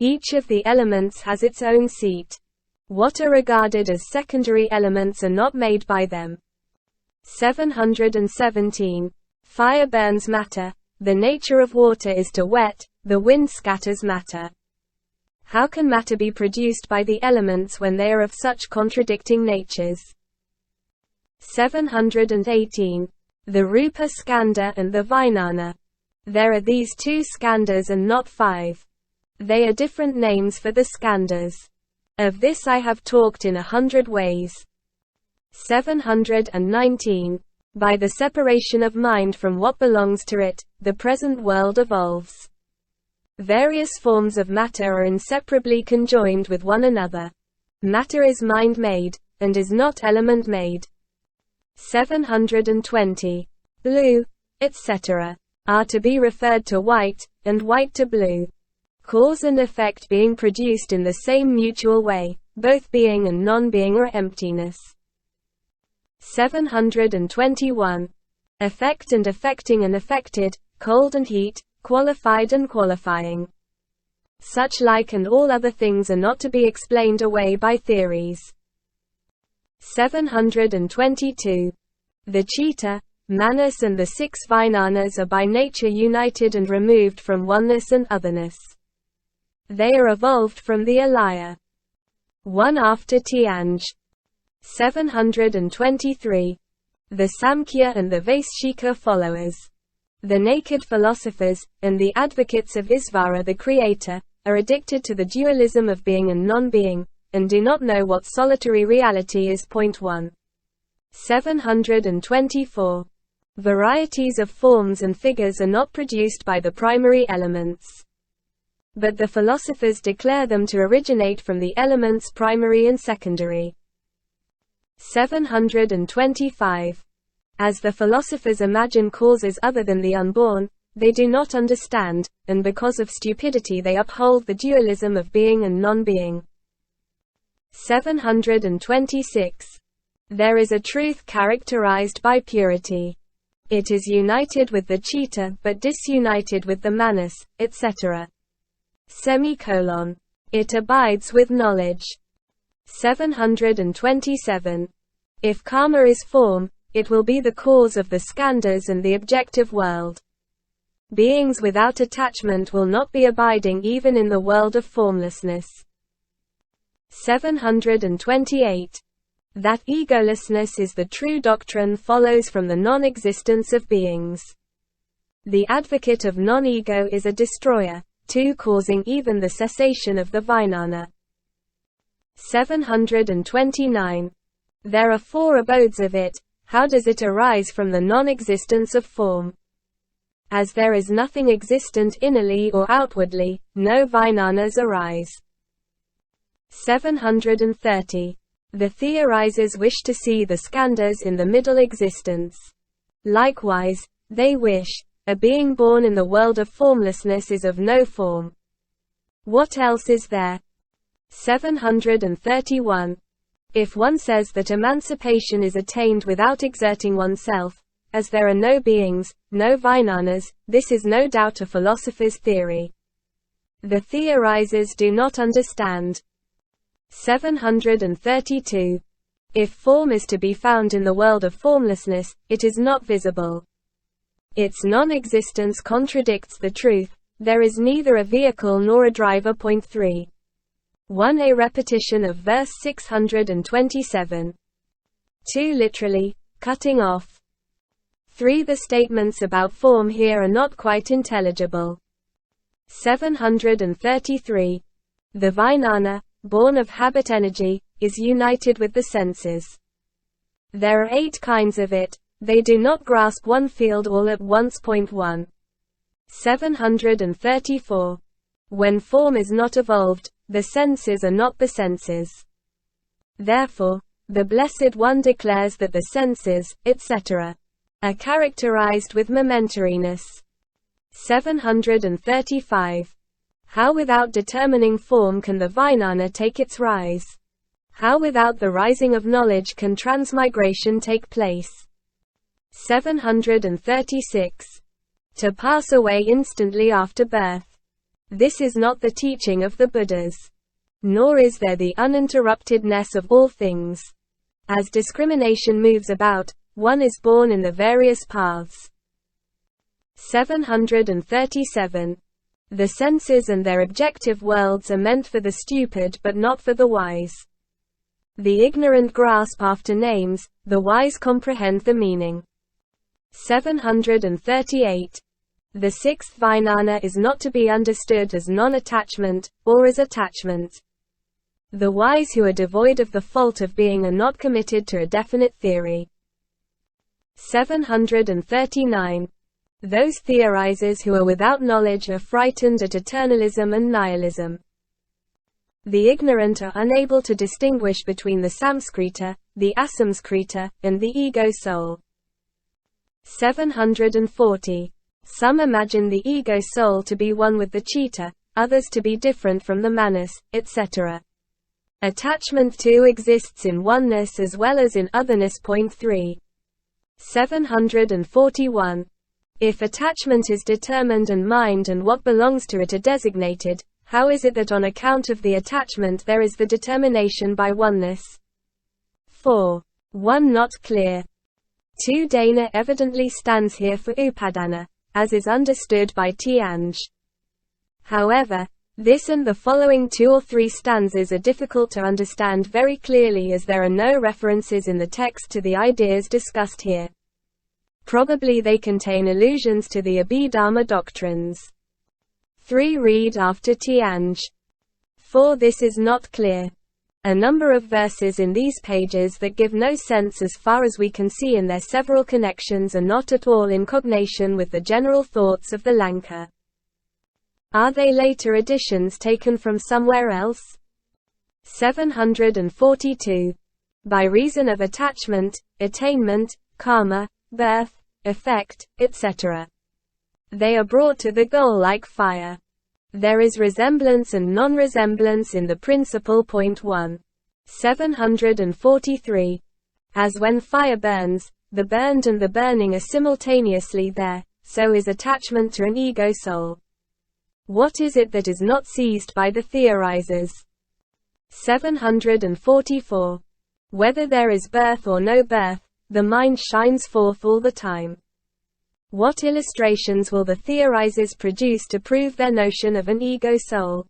Each of the elements has its own seat. What are regarded as secondary elements are not made by them. 717. Fire burns matter. The nature of water is to wet, the wind scatters matter. How can matter be produced by the elements when they are of such contradicting natures? 718. The rupa skandha and the Vijnana. There are these 2 skandhas and not 5. They are different names for the skandhas. Of this I have talked in 100 ways. 719. By the separation of mind from what belongs to it, the present world evolves. Various forms of matter are inseparably conjoined with one another. Matter is mind-made, and is not element-made. 720. Blue, etc., are to be referred to white, and white to blue. Cause and effect being produced in the same mutual way, both being and non-being are emptiness. 721. Effect and affecting and affected, cold and heat, qualified and qualifying. Such like and all other things are not to be explained away by theories. 722. The Citta, Manas and the 6 Vijnanas are by nature united and removed from oneness and otherness. They are evolved from the alaya. 1 after Tianj. 723. The Samkhya and the Vaishshika followers. The naked philosophers, and the advocates of Isvara the Creator, are addicted to the dualism of being and non-being, and do not know what solitary reality is. 1. 724. Varieties of forms and figures are not produced by the primary elements. But the philosophers declare them to originate from the elements primary and secondary. 725. As the philosophers imagine causes other than the unborn, they do not understand, and because of stupidity they uphold the dualism of being and non-being. 726. There is a truth characterized by purity. It is united with the Citta but disunited with the Manas, etc. It abides with knowledge. 727. If karma is form, it will be the cause of the skandhas and the objective world. Beings without attachment will not be abiding even in the world of formlessness. 728. That egolessness is the true doctrine follows from the non-existence of beings. The advocate of non-ego is a destroyer, causing even the cessation of the Vijnana. 729. There are 4 abodes of it. How does it arise from the non-existence of form? As there is nothing existent innerly or outwardly, no Vijnanas arise. 730. The theorisers wish to see the skandhas in the middle existence. Likewise, they wish, a being born in the world of formlessness is of no form. What else is there? 731. If one says that emancipation is attained without exerting oneself, as there are no beings, no Vijnanas, this is no doubt a philosopher's theory. The theorisers do not understand. 732. If form is to be found in the world of formlessness, it is not visible. Its non-existence contradicts the truth. There is neither a vehicle nor a driver. 3. 1. A repetition of verse 627. 2. Literally, cutting off. 3. The statements about form here are not quite intelligible. 733. The Vijnana, born of habit energy, is united with the senses. There are 8 kinds of it. They do not grasp one field all at once. 1. 734. When form is not evolved, the senses are not the senses. Therefore, the Blessed One declares that the senses, etc., are characterized with momentariness. 735. How without determining form can the Vijnana take its rise? How without the rising of knowledge can transmigration take place? 736. To pass away instantly after birth. This is not the teaching of the Buddhas. Nor is there the uninterruptedness of all things. As discrimination moves about, one is born in the various paths. 737. The senses and their objective worlds are meant for the stupid but not for the wise. The ignorant grasp after names, the wise comprehend the meaning. 738. The sixth Vijnana is not to be understood as non-attachment, or as attachment. The wise who are devoid of the fault of being are not committed to a definite theory. 739. Those theorisers who are without knowledge are frightened at eternalism and nihilism. The ignorant are unable to distinguish between the samskrita, the asamskrita, and the ego soul. 740. Some imagine the ego soul to be one with the Citta, others to be different from the Manas, etc. Attachment too exists in oneness as well as in otherness. 3. 741. If attachment is determined and mind and what belongs to it are designated, how is it that on account of the attachment there is the determination by oneness? 4. 1 not clear. 2 Dana evidently stands here for upadana, as is understood by Tianj. However, this and the following 2 or 3 stanzas are difficult to understand very clearly as there are no references in the text to the ideas discussed here. Probably they contain allusions to the Abhidharma doctrines. 3 Read after Tianj. 4 This is not clear. A number of verses in these pages that give no sense as far as we can see in their several connections are not at all in cognation with the general thoughts of the Lanka. Are they later additions taken from somewhere else? 742. By reason of attachment, attainment, karma, birth, effect, etc. They are brought to the goal like fire. There is resemblance and non-resemblance in the principle. 1. 743. As when fire burns, the burned and the burning are simultaneously there, so is attachment to an ego soul. What is it that is not seized by the theorisers? 744. Whether there is birth or no birth, the mind shines forth all the time. What illustrations will the theorisers produce to prove their notion of an ego soul?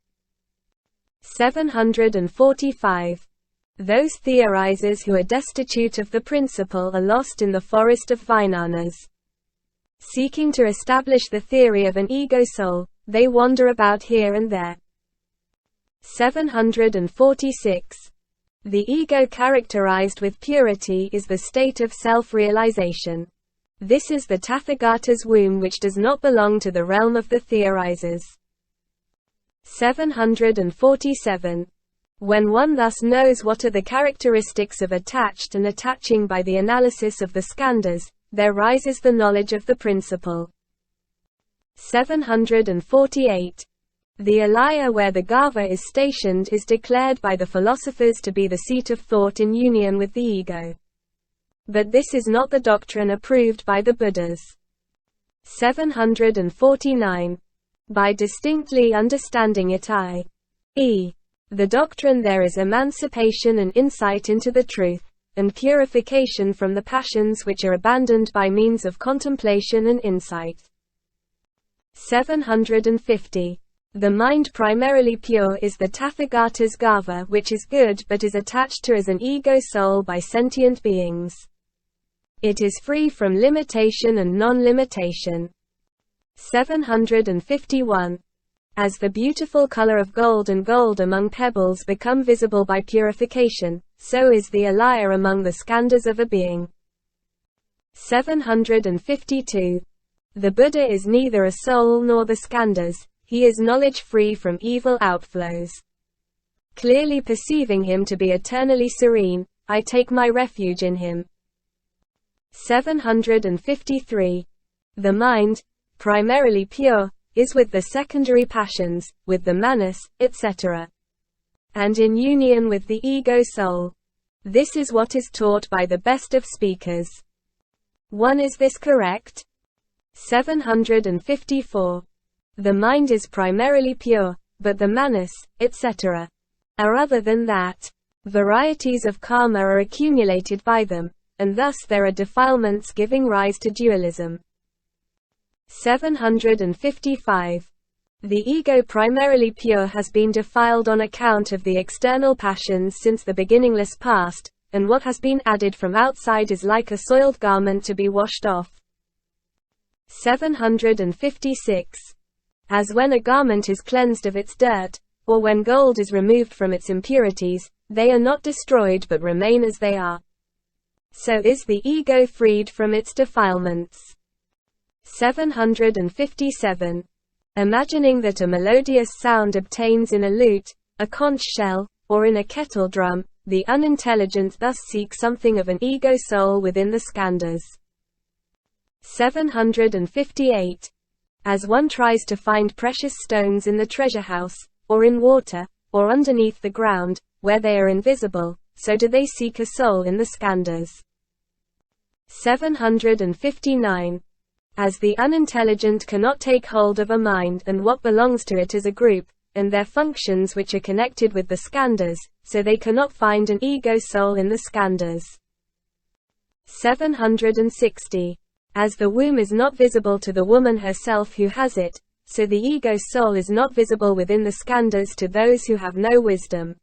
745. Those theorisers who are destitute of the principle are lost in the forest of Vijnanas. Seeking to establish the theory of an ego soul, they wander about here and there. 746. The ego characterised with purity is the state of self-realization. This is the Tathagata's womb which does not belong to the realm of the theorisers. 747. When one thus knows what are the characteristics of attached and attaching by the analysis of the Skandhas, there rises the knowledge of the principle. 748. The alaya where the gava is stationed is declared by the philosophers to be the seat of thought in union with the ego. But this is not the doctrine approved by the Buddhas. 749. By distinctly understanding it i.e. the doctrine there is emancipation and insight into the truth, and purification from the passions which are abandoned by means of contemplation and insight. 750. The mind primarily pure is the Tathagata's gava which is good but is attached to as an ego soul by sentient beings. It is free from limitation and non-limitation. 751. As the beautiful color of gold and gold among pebbles become visible by purification, so is the alaya among the skandhas of a being. 752. The Buddha is neither a soul nor the skandhas, he is knowledge free from evil outflows. Clearly perceiving him to be eternally serene, I take my refuge in him. 753. The mind, primarily pure, is with the secondary passions, with the manas, etc. and in union with the ego soul. This is what is taught by the best of speakers. 1. Is this correct? 754. The mind is primarily pure, but the manas, etc., are other than that. Varieties of karma are accumulated by them, and thus there are defilements giving rise to dualism. 755. The ego primarily pure has been defiled on account of the external passions since the beginningless past, and what has been added from outside is like a soiled garment to be washed off. 756. As when a garment is cleansed of its dirt, or when gold is removed from its impurities, they are not destroyed but remain as they are. So is the ego freed from its defilements. 757. Imagining that a melodious sound obtains in a lute, a conch shell, or in a kettle drum, the unintelligent thus seek something of an ego soul within the skandhas. 758. As one tries to find precious stones in the treasure house, or in water, or underneath the ground, where they are invisible, so do they seek a soul in the skandhas. 759. As the unintelligent cannot take hold of a mind and what belongs to it as a group, and their functions which are connected with the skandhas, so they cannot find an ego soul in the skandhas. 760. As the womb is not visible to the woman herself who has it, so the ego soul is not visible within the skandhas to those who have no wisdom.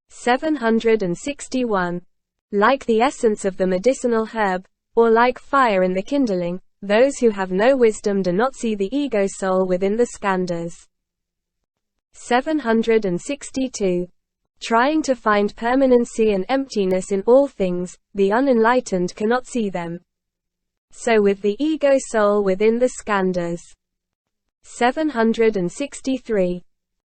761. Like the essence of the medicinal herb, or like fire in the kindling, those who have no wisdom do not see the ego soul within the skandhas. 762. Trying to find permanency and emptiness in all things, the unenlightened cannot see them. So with the ego soul within the skandhas. 763.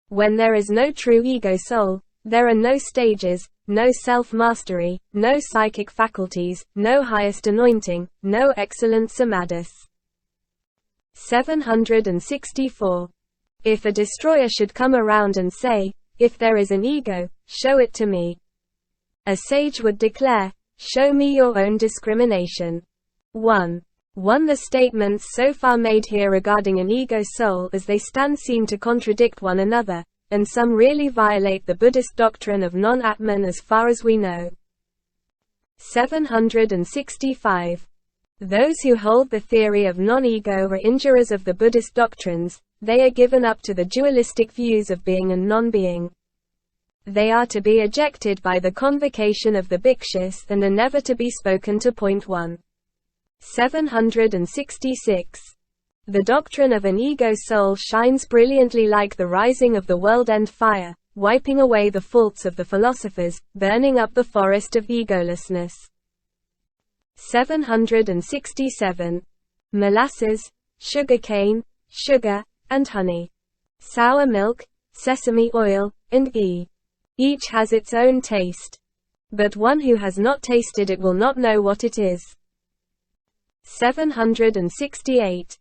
When there is no true ego soul, there are no stages, no self-mastery, no psychic faculties, no highest anointing, no excellent samadhis. 764. If a destroyer should come around and say, "If there is an ego, show it to me," a sage would declare, "Show me your own discrimination." 1. The statements so far made here regarding an ego soul as they stand seem to contradict one another, and some really violate the Buddhist doctrine of non-Atman as far as we know. 765. Those who hold the theory of non-ego are injurers of the Buddhist doctrines. They are given up to the dualistic views of being and non-being. They are to be ejected by the convocation of the bhikshus and are never to be spoken to. 1. 766. The doctrine of an ego soul shines brilliantly like the rising of the world-end fire, wiping away the faults of the philosophers, burning up the forest of egolessness. 767. Molasses, sugarcane, sugar, and honey, sour milk, sesame oil, and ghee. Each has its own taste. But one who has not tasted it will not know what it is. 768.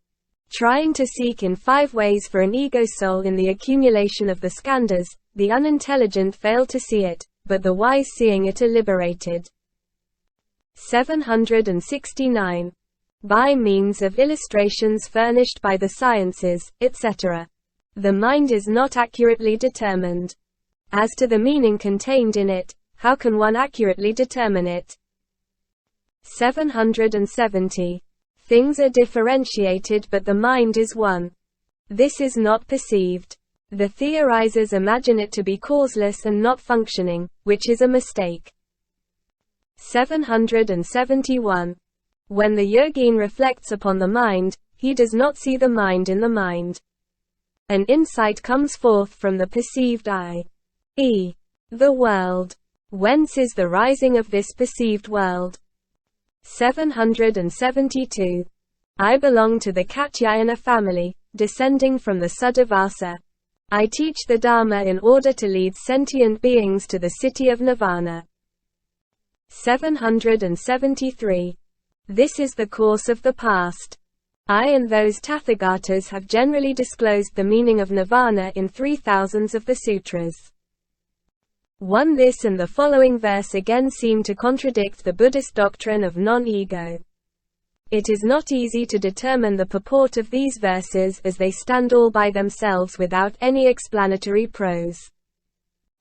Trying to seek in 5 ways for an ego soul in the accumulation of the skandhas, the unintelligent fail to see it, but the wise seeing it are liberated. 769. By means of illustrations furnished by the sciences, etc. The mind is not accurately determined. As to the meaning contained in it, how can one accurately determine it? 770. Things are differentiated but the mind is one. This is not perceived. The theorisers imagine it to be causeless and not functioning, which is a mistake. 771. When the yogin reflects upon the mind, he does not see the mind in the mind. An insight comes forth from the perceived I. The world. Whence is the rising of this perceived world? 772. I belong to the Katyayana family, descending from the Suddhavasa. I teach the Dharma in order to lead sentient beings to the city of Nirvana. 773. This is the course of the past. I and those Tathagatas have generally disclosed the meaning of Nirvana in 3,000 of the Sutras. 1. This and the following verse again seem to contradict the Buddhist doctrine of non-ego. It is not easy to determine the purport of these verses as they stand all by themselves without any explanatory prose.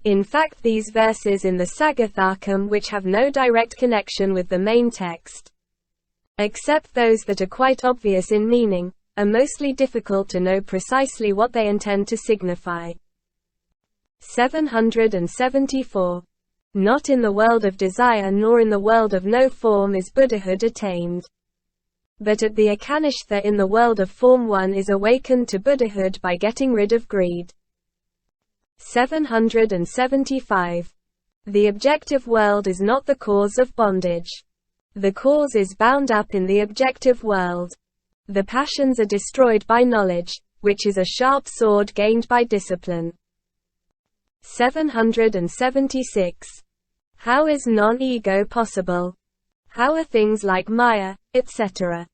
In fact, these verses in the Sagatharkam, which have no direct connection with the main text, except those that are quite obvious in meaning, are mostly difficult to know precisely what they intend to signify. 774. Not in the world of desire nor in the world of no form is Buddhahood attained. But at the Akanishtha in the world of form one is awakened to Buddhahood by getting rid of greed. 775. The objective world is not the cause of bondage. The cause is bound up in the objective world. The passions are destroyed by knowledge, which is a sharp sword gained by discipline. 776. How is non-ego possible? How are things like Maya, etc.?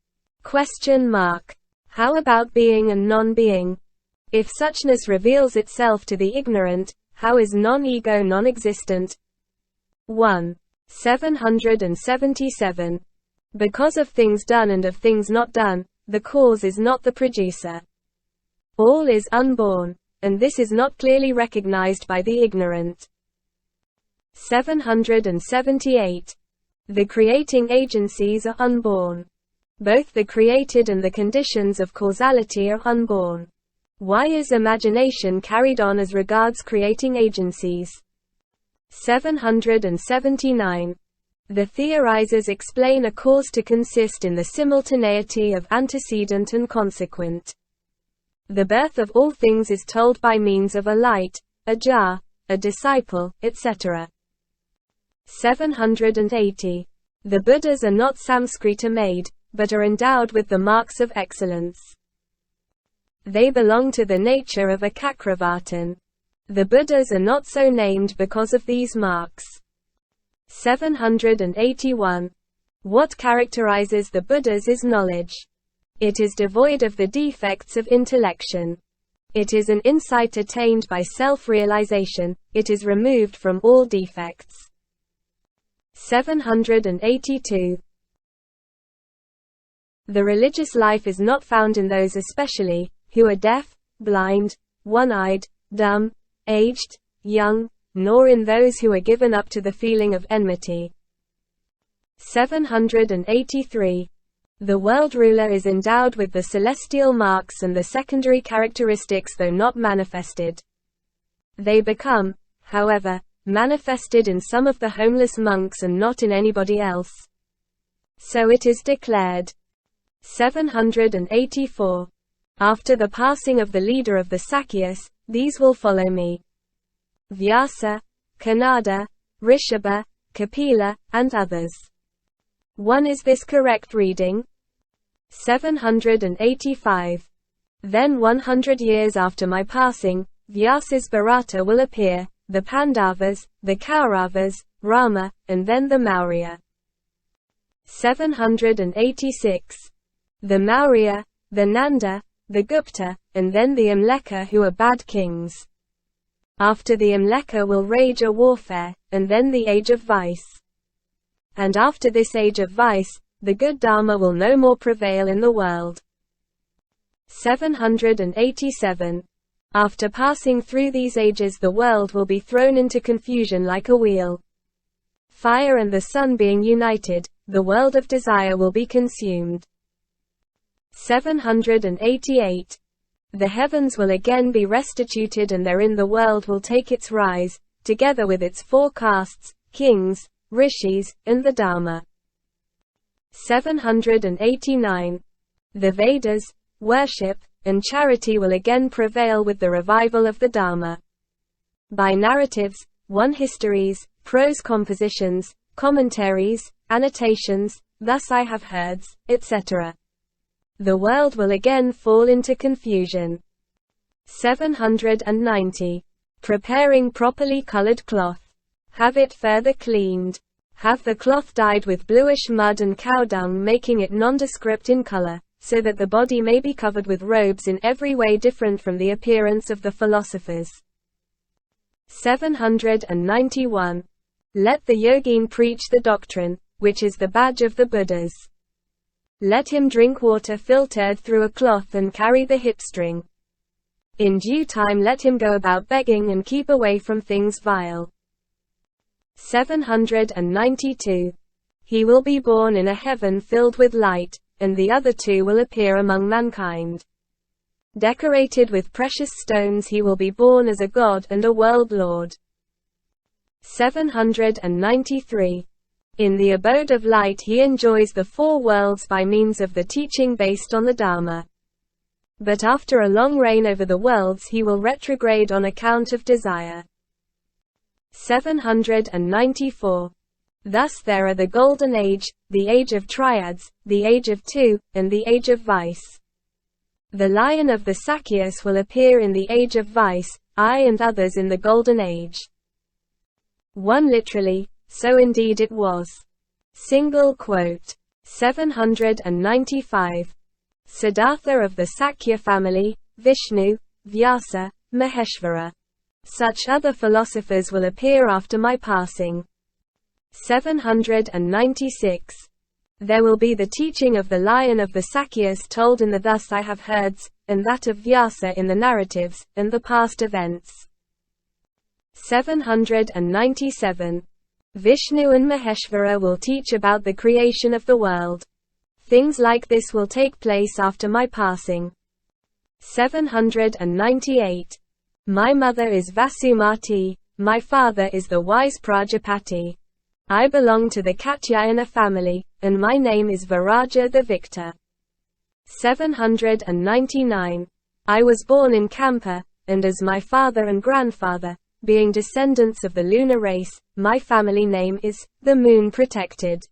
How about being and non-being? If suchness reveals itself to the ignorant, how is non-ego non-existent? 1. 777. Because of things done and of things not done, the cause is not the producer. All is unborn, and this is not clearly recognized by the ignorant. 778. The creating agencies are unborn. Both the created and the conditions of causality are unborn. Why is imagination carried on as regards creating agencies? 779. The theorisers explain a cause to consist in the simultaneity of antecedent and consequent. The birth of all things is told by means of a light, a jar, a disciple, etc. 780. The Buddhas are not Samskrita made, but are endowed with the marks of excellence. They belong to the nature of a Chakravartin. The Buddhas are not so named because of these marks. 781. What characterizes the Buddhas is knowledge. It is devoid of the defects of intellection. It is an insight attained by self-realization, it is removed from all defects. 782. The religious life is not found in those especially, who are deaf, blind, one-eyed, dumb, aged, young, nor in those who are given up to the feeling of enmity. 783. The world ruler is endowed with the celestial marks and the secondary characteristics though not manifested. They become, however, manifested in some of the homeless monks and not in anybody else. So it is declared. 784. After the passing of the leader of the Sakyas, these will follow me: Vyasa, Kanada, Rishabha, Kapila, and others. 1. Is this correct reading? 785. Then 100 years after my passing, Vyasa's Bharata will appear, the Pandavas, the Kauravas, Rama, and then the Maurya. 786. The Maurya, the Nanda, the Gupta, and then the Amleka who are bad kings. After the Amleka will rage a warfare, and then the age of vice. And after this age of vice, the good Dharma will no more prevail in the world. 787. After passing through these ages the world will be thrown into confusion like a wheel. Fire and the sun being united, the world of desire will be consumed. 788. The heavens will again be restituted and therein the world will take its rise, together with its 4 castes, kings, rishis, and the Dharma. 789. The Vedas, worship, and charity will again prevail with the revival of the Dharma. By narratives, 1 histories, prose compositions, commentaries, annotations, thus I have heard, etc. The world will again fall into confusion. 790. Preparing properly colored cloth. Have it further cleaned. Have the cloth dyed with bluish mud and cow dung, making it nondescript in color, so that the body may be covered with robes in every way different from the appearance of the philosophers. 791. Let the yogin preach the doctrine, which is the badge of the Buddhas. Let him drink water filtered through a cloth and carry the hip string. In due time let him go about begging and keep away from things vile. 792. He will be born in a heaven filled with light, and the other two will appear among mankind. Decorated with precious stones he will be born as a god and a world lord. 793. In the abode of light he enjoys the four worlds by means of the teaching based on the Dharma. But after a long reign over the worlds he will retrograde on account of desire. 794. Thus there are the Golden Age, the Age of Triads, the Age of Two, and the Age of Vice. The Lion of the Sakyas will appear in the Age of Vice, I and others in the Golden Age. 1 Literally, so indeed it was. Single quote. 795. Siddhartha of the Sakya family, Vishnu, Vyasa, Maheshvara. Such other philosophers will appear after my passing. 796. There will be the teaching of the Lion of the Sakyas told in the Thus I Have Heards, and that of Vyasa in the narratives, and the past events. 797. Vishnu and Maheshvara will teach about the creation of the world. Things like this will take place after my passing. 798. My mother is Vasumati, my father is the wise Prajapati. I belong to the Katyayana family, and my name is Viraja the victor. 799. I was born in Kampa, and as my father and grandfather, being descendants of the lunar race, my family name is the Moon Protected.